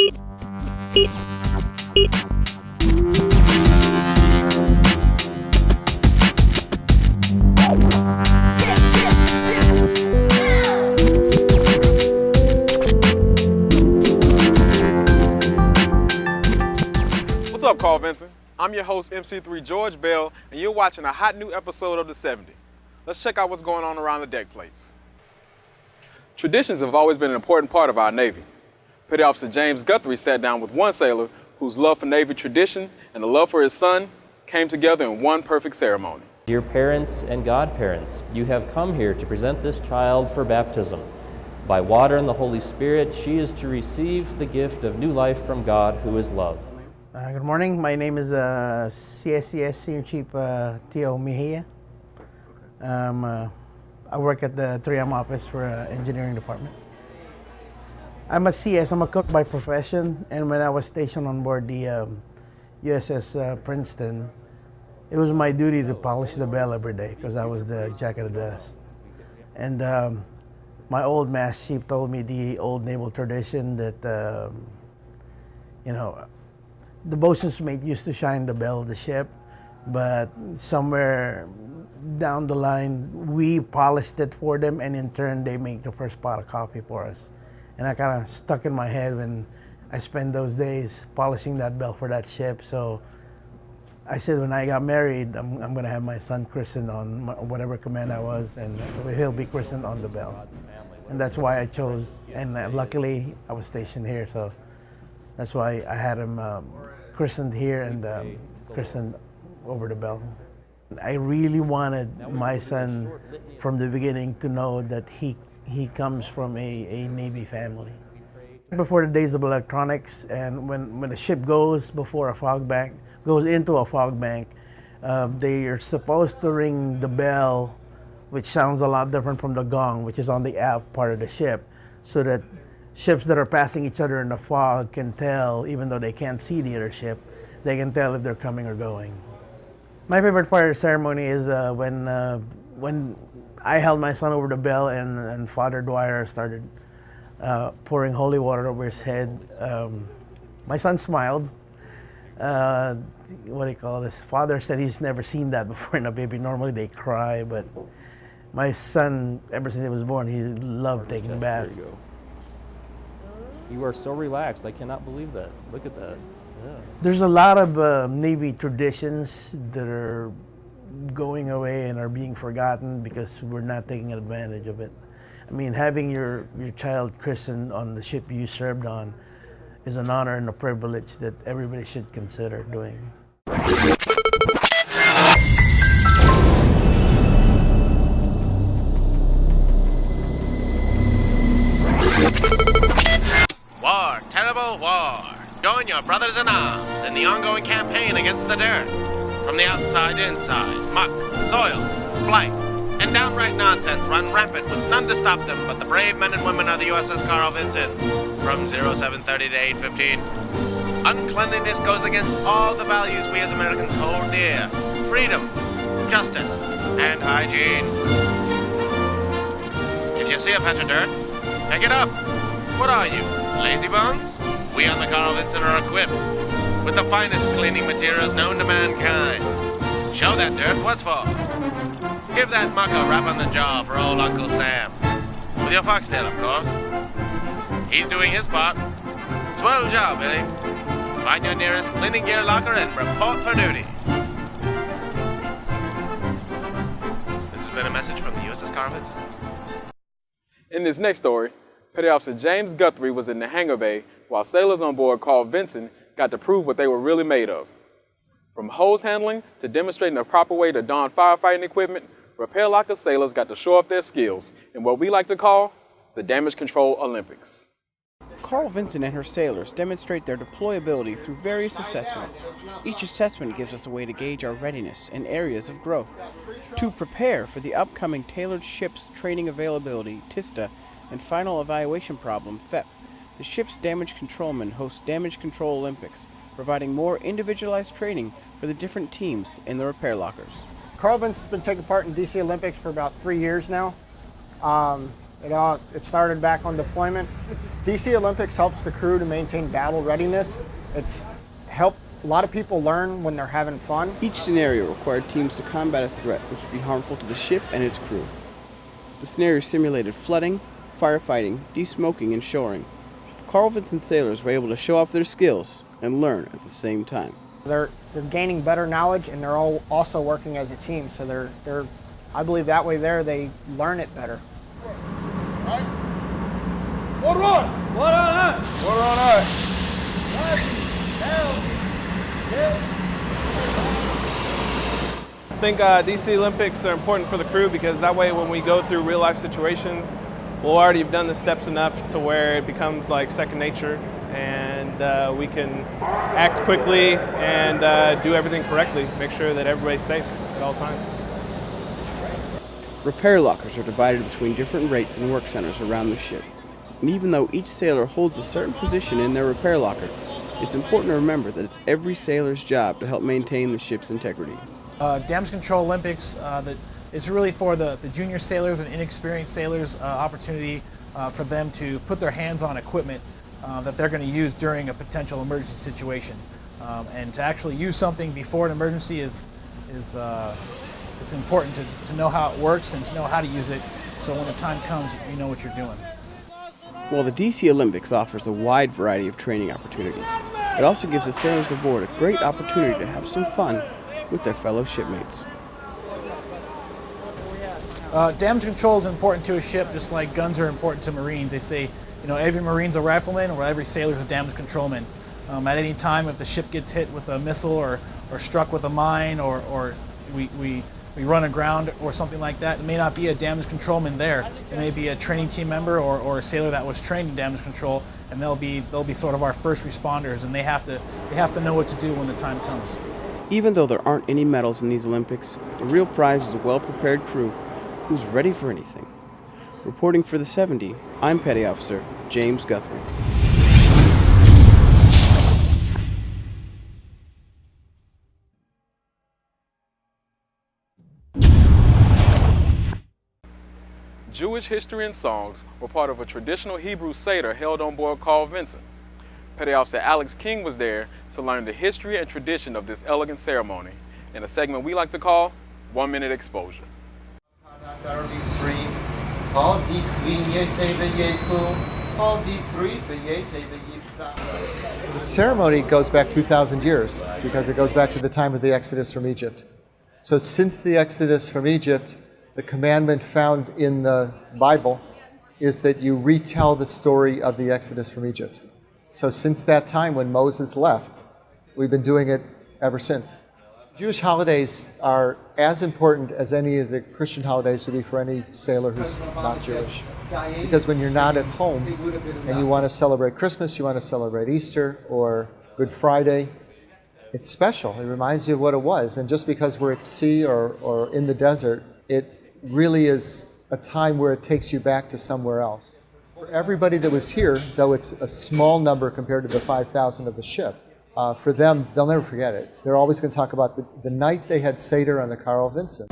What's up, Carl Vincent? I'm your host, MC3 George Bell, and you're watching a hot new episode of The 70. Let's check out what's going on around the deck plates. Traditions have always been an important part of our Navy. Petty Officer James Guthrie sat down with one sailor whose love for Navy tradition and the love for his son came together in one perfect ceremony. Dear parents and godparents, you have come here to present this child for baptism. By water and the Holy Spirit, she is to receive the gift of new life from God, who is love. Good morning. My name is CSCS Senior Chief Tio Mejia. I work at the 3M office for engineering department. I'm a CS. I'm a cook by profession, and when I was stationed on board the USS Princeton, it was my duty to polish the bell every day because I was the jack of the desk. And my old mast chief told me the old naval tradition that the bosun's mate used to shine the bell of the ship, but somewhere down the line, we polished it for them, and in turn, they make the first pot of coffee for us. And I kind of stuck in my head when I spent those days polishing that bell for that ship. So I said, when I got married, I'm going to have my son christened on whatever command I was, and he'll be christened on the bell. And that's why I chose, and luckily, I was stationed here, so that's why I had him christened here and christened over the bell. I really wanted my son from the beginning to know that he comes from a Navy family. Before the days of electronics, and when a ship goes into a fog bank, they are supposed to ring the bell, which sounds a lot different from the gong, which is on the aft part of the ship, so that ships that are passing each other in the fog can tell, even though they can't see the other ship, they can tell if they're coming or going. My favorite part of the ceremony is when I held my son over the bell and Father Dwyer started pouring holy water over his head. My son smiled. What do you call this? Father said he's never seen that before in a baby. Normally they cry, but my son, ever since he was born, he loved taking baths. There you go. You are so relaxed. I cannot believe that. Look at that. Yeah. There's a lot of Navy traditions that are going away and are being forgotten because we're not taking advantage of it. I mean, having your child christened on the ship you served on is an honor and a privilege that everybody should consider doing. War, terrible war. Join your brothers in arms in the ongoing campaign against the dirt. From the outside to inside, muck, soil, blight, and downright nonsense run rampant with none to stop them but the brave men and women of the USS Carl Vincent from 0730 to 815. Uncleanliness goes against all the values we as Americans hold dear. Freedom, justice, and hygiene. If you see a patch of dirt, pick it up. What are you, lazy bones? We on the Carl Vincent are equipped with the finest cleaning materials known to mankind. Show that dirt what's for. Give that muck a rap on the jaw for old Uncle Sam. With your foxtail, of course. He's doing his part. Swell job, Billy. Find your nearest cleaning gear locker and report for duty. This has been a message from the USS Carl Vincent. In this next story, Petty Officer James Guthrie was in the hangar bay while sailors on board Carl Vincent got to prove what they were really made of. From hose handling to demonstrating the proper way to don firefighting equipment, repair locker sailors got to show off their skills in what we like to call the Damage Control Olympics. Carl Vincent and her sailors demonstrate their deployability through various assessments. Each assessment gives us a way to gauge our readiness and areas of growth. To prepare for the upcoming Tailored Ships Training Availability, TISTA, and Final Evaluation Problem, FEP, the ship's damage controlmen host Damage Control Olympics, providing more individualized training for the different teams in the repair lockers. Carl Vincent's been taking part in DC Olympics for about 3 years now. It started back on deployment. DC Olympics helps the crew to maintain battle readiness. It's helped a lot of people learn when they're having fun. Each scenario required teams to combat a threat which would be harmful to the ship and its crew. The scenario simulated flooding, firefighting, desmoking, and shoring. Carl Vinson sailors were able to show off their skills and learn at the same time. They're gaining better knowledge, and they're all also working as a team. So they're I believe that way they learn it better. Right. Water on! Water on! Water on! I think DC Olympics are important for the crew because that way when we go through real life situations, we'll already have done the steps enough to where it becomes like second nature, and we can act quickly and do everything correctly, make sure that everybody's safe at all times. Repair lockers are divided between different rates and work centers around the ship. And even though each sailor holds a certain position in their repair locker, it's important to remember that it's every sailor's job to help maintain the ship's integrity. Damage Control Olympics, it's really for the junior sailors and inexperienced sailors, opportunity for them to put their hands on equipment that they're going to use during a potential emergency situation. And to actually use something before an emergency it's important to know how it works and to know how to use it, so when the time comes, you know what you're doing. While the DC Olympics offers a wide variety of training opportunities, it also gives the sailors aboard a great opportunity to have some fun with their fellow shipmates. Damage control is important to a ship, just like guns are important to Marines. They say, every Marine's a rifleman, or every sailor's a damage controlman. At any time, if the ship gets hit with a missile or struck with a mine, or we run aground or something like that, it may not be a damage controlman there. It may be a training team member or a sailor that was trained in damage control, and they'll be sort of our first responders, and they have to know what to do when the time comes. Even though there aren't any medals in these Olympics, the real prize is a well-prepared crew who's ready for anything. Reporting for the 70, I'm Petty Officer James Guthrie. Jewish history and songs were part of a traditional Hebrew seder held on board Carl Vinson. Petty Officer Alex King was there to learn the history and tradition of this elegant ceremony in a segment we like to call 1 Minute Exposure. The ceremony goes back 2,000 years because it goes back to the time of the Exodus from Egypt. So since the Exodus from Egypt, the commandment found in the Bible is that you retell the story of the Exodus from Egypt. So since that time when Moses left, we've been doing it ever since. Jewish holidays are as important as any of the Christian holidays would be for any sailor who's not Jewish. Because when you're not at home and you want to celebrate Christmas, you want to celebrate Easter or Good Friday, it's special. It reminds you of what it was. And just because we're at sea or in the desert, it really is a time where it takes you back to somewhere else. For everybody that was here, though it's a small number compared to the 5,000 of the ship, for them, they'll never forget it. They're always going to talk about the night they had Seder on the Carl Vinson.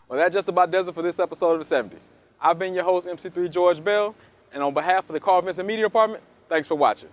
Well, that just about does it for this episode of The 70. I've been your host, MC3 George Bell, and on behalf of the Carl Vinson Media Department, thanks for watching.